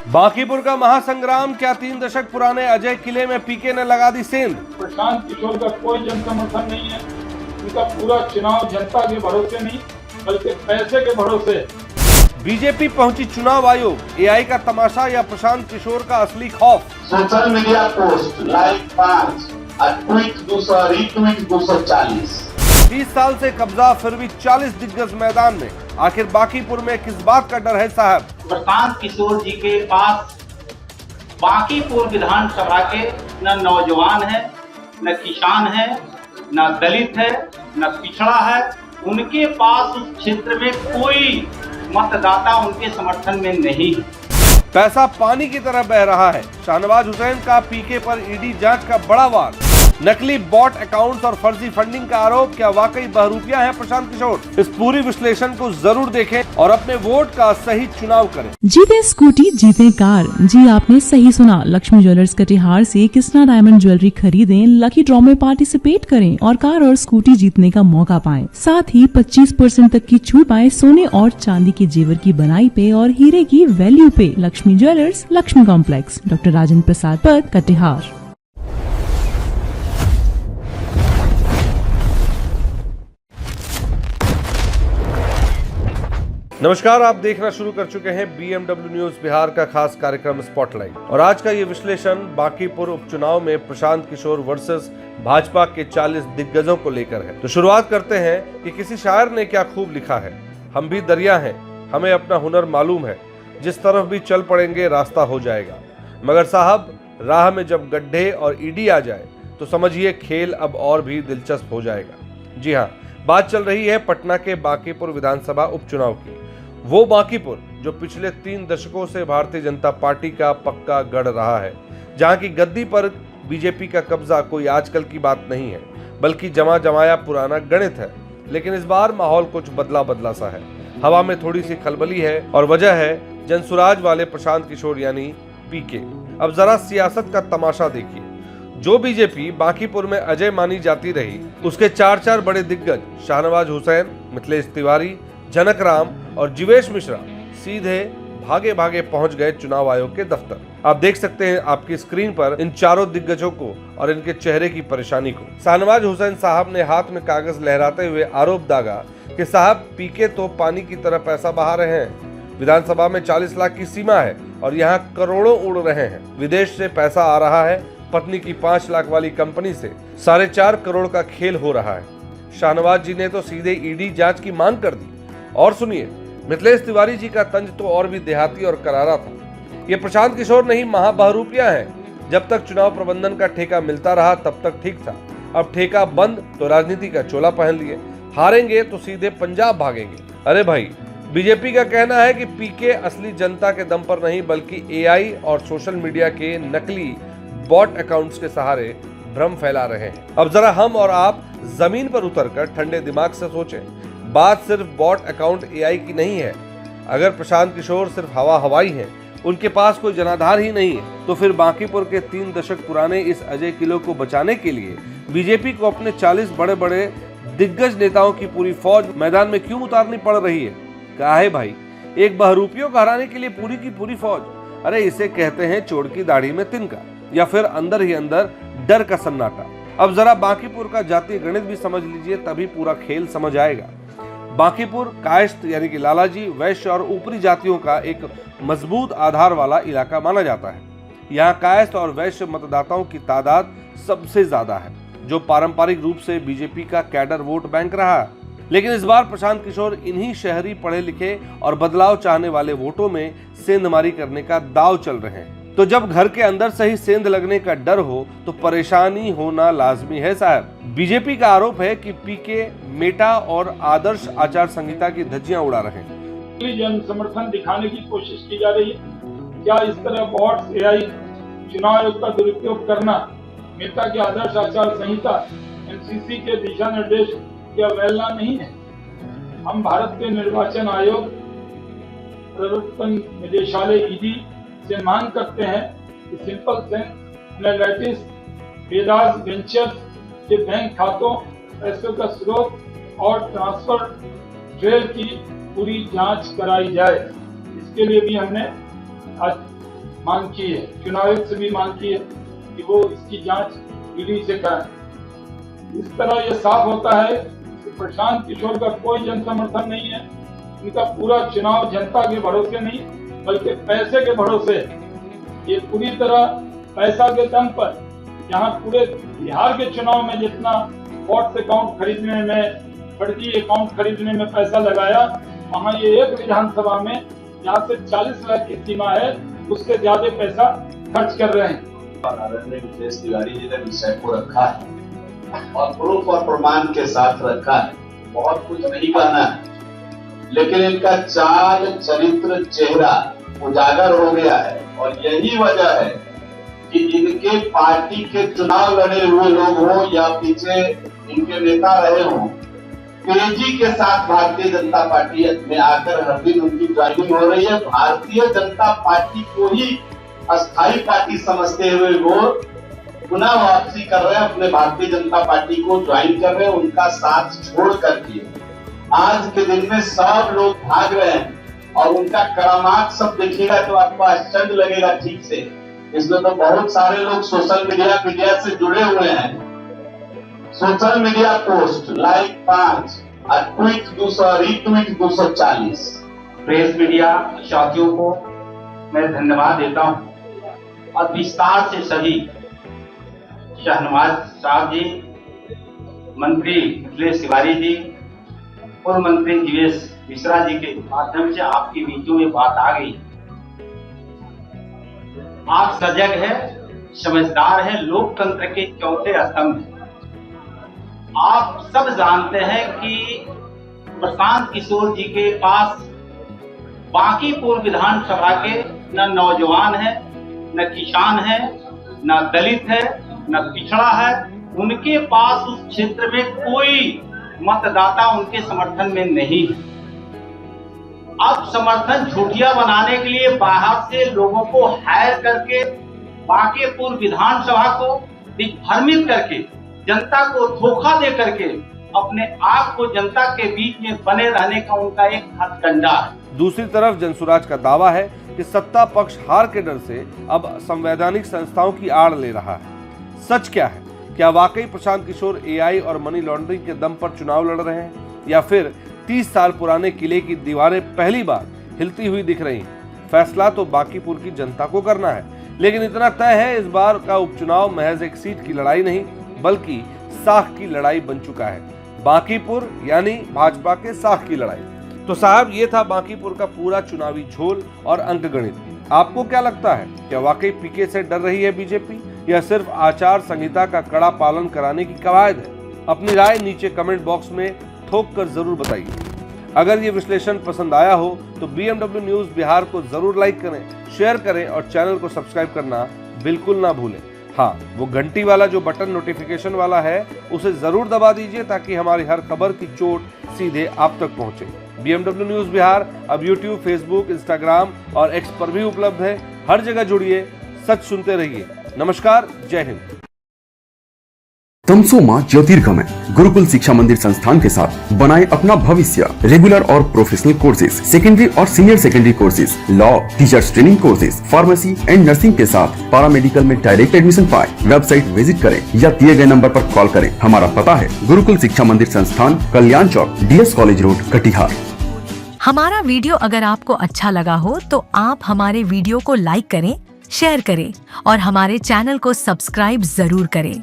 बांकीपुर का महासंग्राम, क्या 3 दशक पुराने अजय किले में पीके ने लगा दी सेंध। प्रशांत किशोर का कोई जन समर्थन नहीं है। उनका पूरा चुनाव जनता के भरोसे नहीं बल्कि पैसे के भरोसे। बीजेपी पहुंची चुनाव आयोग, एआई का तमाशा या प्रशांत किशोर का असली खौफ। सोशल मीडिया पोस्ट लाइक 5 और ट्वीट 200 रीट्वीट 240। 20 साल से कब्जा, फिर भी 40 दिग्गज मैदान में। आखिर बांकीपुर में किस बात का डर है साहब। प्रशांत किशोर जी के पास बांकीपुर विधानसभा के न नौजवान है, न किसान है, न दलित है, न पिछड़ा है। उनके पास उस क्षेत्र में कोई मतदाता उनके समर्थन में नहीं है। पैसा पानी की तरह बह रहा है। शाहनवाज हुसैन का पीके पर ईडी जांच का बड़ा वार। नकली बॉट अकाउंट्स और फर्जी फंडिंग का आरोप, क्या वाकई बहरूपिया है प्रशांत किशोर। इस पूरी विश्लेषण को जरूर देखें और अपने वोट का सही चुनाव करें। जीते स्कूटी जीते कार। जी आपने सही सुना। लक्ष्मी ज्वेलर्स कटिहार से कृष्णा डायमंड ज्वेलरी खरीदें, लकी ड्रॉ में पार्टिसिपेट करें और कार और स्कूटी जीतने का मौका पाएं। साथ ही 25% तक की छूट पाएं सोने और चांदी के जेवर की बनाई पे और हीरे की वैल्यू पे। Lakshmi jewellers, Lakshmi complex, doctor Rajendra Prasad Path, Katihar. नमस्कार, आप देखना शुरू कर चुके हैं BMW न्यूज बिहार का खास कार्यक्रम स्पॉटलाइट और आज का ये विश्लेषण बांकीपुर उपचुनाव में प्रशांत किशोर वर्सेस भाजपा के 40 दिग्गजों को लेकर है। तो शुरुआत करते हैं कि किसी शायर ने क्या खूब लिखा है। हम भी दरिया हैं, हमें अपना हुनर मालूम है, जिस तरफ भी चल पड़ेंगे रास्ता हो जाएगा। मगर साहब, राह में जब गड्ढे और ईडी आ जाए तो समझिए खेल अब और भी दिलचस्प हो जाएगा। जी हाँ, बात चल रही है पटना के बांकीपुर विधानसभा उपचुनाव की। वो बांकीपुर जो पिछले 3 दशकों से भारतीय जनता पार्टी का पक्का गढ़ रहा है, जहां की गद्दी पर बीजेपी का कब्जा कोई आजकल की बात नहीं है, बल्कि जमा जमाया पुराना गणित है। लेकिन इस बार माहौल कुछ बदला सा है। हवा में थोड़ी सी खलबली है और वजह है जनसुराज वाले प्रशांत किशोर यानी पीके। अब जरा सियासत का तमाशा देखिए। जो बीजेपी बांकीपुर में अजय मानी जाती रही, उसके 4 बड़े दिग्गज शाहनवाज हुसैन, मिथिलेश तिवारी, जनक राम और जीवेश मिश्रा सीधे भागे भागे पहुंच गए चुनाव आयोग के दफ्तर। आप देख सकते हैं आपकी स्क्रीन पर इन चारों दिग्गजों को और इनके चेहरे की परेशानी को। शाहनवाज हुसैन साहब ने हाथ में कागज लहराते हुए आरोप दागा कि साहब, पीके तो पानी की तरह पैसा बहा रहे हैं। विधानसभा में 40 लाख की सीमा है और यहाँ करोड़ों उड़ रहे हैं। विदेश से पैसा आ रहा है। पत्नी की 5 लाख वाली कंपनी से 4.5 करोड़ का खेल हो रहा है। शाहनवाज जी ने तो सीधे ईडी जांच की मांग कर दी। और सुनिए, मिथिलेश तिवारी जी का तंज तो और भी देहाती और करारा था। ये प्रशांत किशोर नहीं, महाबहरूपिया है। जब तक चुनाव प्रबंधन का ठेका मिलता रहा तब तक ठीक था। अब ठेका बंद तो राजनीति का चोला पहन लिए। हारेंगे तो सीधे पंजाब भागेंगे। अरे भाई, बीजेपी का कहना है कि पीके असली जनता के दम पर नहीं बल्कि एआई और सोशल मीडिया के नकली बॉट अकाउंट्स के सहारे भ्रम फैला रहे हैं। अब जरा हम और आप जमीन पर उतरकर ठंडे दिमाग से सोचें। बात सिर्फ बॉट अकाउंट एआई की नहीं है। अगर प्रशांत किशोर सिर्फ हवाई हैं, उनके पास कोई जनाधार ही नहीं है, तो फिर बांकीपुर के 3 दशक पुराने इस अजय किले को बचाने के लिए बीजेपी को अपने 40 बड़े बड़े दिग्गज नेताओं की पूरी फौज मैदान में क्यों उतारनी पड़ रही है। क्या है भाई, एक बहरूपियों को हराने के लिए पूरी की पूरी फौज। अरे इसे कहते हैं चोर की दाढ़ी में तिनका, या फिर अंदर ही अंदर डर का सन्नाटा। अब जरा बांकीपुर का जातीय गणित भी समझ लीजिए, तभी पूरा खेल समझ आएगा। बांकीपुर कायस्थ यानी कि लालाजी, वैश्य और ऊपरी जातियों का एक मजबूत आधार वाला इलाका माना जाता है। यहाँ कायस्थ और वैश्य मतदाताओं की तादाद सबसे ज्यादा है, जो पारंपरिक रूप से बीजेपी का कैडर वोट बैंक रहा है। लेकिन इस बार प्रशांत किशोर इन्हीं शहरी पढ़े लिखे और बदलाव चाहने वाले वोटों में सेंधमारी करने का दांव चल रहे हैं। तो जब घर के अंदर से ही सेंध लगने का डर हो तो परेशानी होना लाजमी है साहब। बीजेपी का आरोप है कि पीके मेटा और आदर्श आचार संहिता की धज्जियां उड़ा रहे हैं। जन समर्थन दिखाने की कोशिश की जा रही है। क्या इस तरह बॉट्स, एआई, चुनाव आयोग का दुरुपयोग करना मेटा की आदर्श आचार संहिता, एनसीसी के दिशा निर्देश की अवहेलना नहीं है? हम भारत के निर्वाचन आयोग, प्रवर्तन निदेशालय ईडी से मांग करते हैं कि simple sense analytics, Vedas ventures के बैंक खातों, पैसों का स्रोत और ट्रांसफर ट्रेल की पूरी जांच कराई जाए। इसके लिए भी हमने आज मांग की है, चुनाव आयोग से भी मांग की है कि वो इसकी जांच ईडी से कराएं। इस तरह ये साफ होता है कि प्रशांत किशोर का कोई जन समर्थन नहीं है। इनका पूरा चुनाव जनता के भरोसे नहीं बल्कि पैसे के भरोसे है। ये पूरी तरह पैसा के दम पर, जहां पूरे बिहार के चुनाव में जितना वोट अकाउंट खरीदने में, फर्जी अकाउंट खरीदने में पैसा लगाया, वहां ये एक विधानसभा में जहां से 40 लाख की सीमा है उससे ज्यादा पैसा खर्च कर रहे हैं। आदरणीय विशेष तिवारी जी ने विषय को रखा है और प्रूफ और प्रमाण के साथ रखा है। बहुत कुछ नहीं कहना है, लेकिन इनका चाल, चरित्र, चेहरा उजागर हो गया है और यही वजह है कि इनके पार्टी के चुनाव लड़े हुए लोग हो या पीछे इनके नेता रहे हो, तेजी के साथ भारतीय जनता पार्टी में आकर हर दिन उनकी ज्वाइनिंग हो रही है। भारतीय जनता पार्टी को ही अस्थायी पार्टी समझते हुए वो पुनः वापसी कर रहे हैं, अपने भारतीय जनता पार्टी को ज्वाइन कर रहे हैं, उनका साथ छोड़ करके। आज के दिन में सब लोग भाग रहे हैं और उनका करामात सब देखिएगा तो आपको आश्चर्य लगेगा ठीक से। इसमें तो बहुत सारे लोग सोशल मीडिया से जुड़े हुए हैं। सोशल मीडिया पोस्ट लाइक 5 और ट्वीट 200, रीट्वीट 240। प्रेस मीडिया साथियों को मैं धन्यवाद देता हूं और विस्तार से सभी शहनवाज साहब जी, मंत्री मिथिलेश तिवारी जी, पूर्व मंत्री जीवेश मिश्रा जी के माध्यम से आपकी वीडियो में बात आ गई। आप सजग है, समझदार है, लोकतंत्र के चौथे स्तंभ है। आप सब जानते हैं कि प्रशांत किशोर जी के पास बांकीपुर विधानसभा के न नौजवान है, न किसान है, न दलित है, न पिछड़ा है। उनके पास उस क्षेत्र में कोई मतदाता उनके समर्थन में नहीं है। अब समर्थन झूठिया बनाने के लिए बाहर से लोगों को हायर करके बांकीपुर विधानसभा को दिग्भ्रमित करके, जनता को धोखा दे करके अपने आप को जनता के बीच में बने रहने का उनका एक हथकंडा है। दूसरी तरफ जनसुराज का दावा है कि सत्ता पक्ष हार के डर से अब संवैधानिक संस्थाओं की आड़ ले रहा है। सच क्या है? क्या वाकई प्रशांत किशोर एआई और मनी लॉन्ड्रिंग के दम पर चुनाव लड़ रहे हैं, या फिर 30 साल पुराने किले की दीवारें पहली बार हिलती हुई दिख रही हैं? फैसला तो बांकीपुर की जनता को करना है, लेकिन इतना तय है, इस बार का उपचुनाव महज एक सीट की लड़ाई नहीं बल्कि साख की लड़ाई बन चुका है। बांकीपुर यानी भाजपा के साख की लड़ाई। तो साहब, ये था बांकीपुर का पूरा चुनावी झोल और अंकगणित। आपको क्या लगता है, क्या वाकई पीके से डर रही है बीजेपी, या सिर्फ आचार संहिता का कड़ा पालन कराने की कवायद है? अपनी राय नीचे कमेंट बॉक्स में ठोक कर जरूर बताइए। अगर ये विश्लेषण पसंद आया हो तो BMW न्यूज बिहार को जरूर लाइक करें, शेयर करें और चैनल को सब्सक्राइब करना बिल्कुल ना भूलें। हाँ, वो घंटी वाला जो बटन नोटिफिकेशन वाला है उसे जरूर दबा दीजिए ताकि हमारी हर खबर की चोट सीधे आप तक पहुंचे। BMW न्यूज बिहार अब YouTube, Facebook, Instagram और X पर भी उपलब्ध है। हर जगह जुड़िए, सच सुनते रहिए। नमस्कार, जय हिंद। तमसोमा ज्योतिर्गमय गुरुकुल शिक्षा मंदिर संस्थान के साथ बनाए अपना भविष्य। रेगुलर और प्रोफेशनल कोर्सेज, सेकेंडरी और senior secondary courses, law, teachers training courses, pharmacy and nursing के साथ पैरामेडिकल में डायरेक्ट एडमिशन पाए। वेबसाइट विजिट करें या दिए गए नंबर पर कॉल करें। हमारा पता है गुरुकुल शिक्षा मंदिर संस्थान, कल्याण चौक, DS कॉलेज रोड, कटिहार। हमारा वीडियो अगर आपको अच्छा लगा हो तो आप हमारे वीडियो को लाइक करें, शेयर करें और हमारे चैनल को सब्सक्राइब जरूर करें।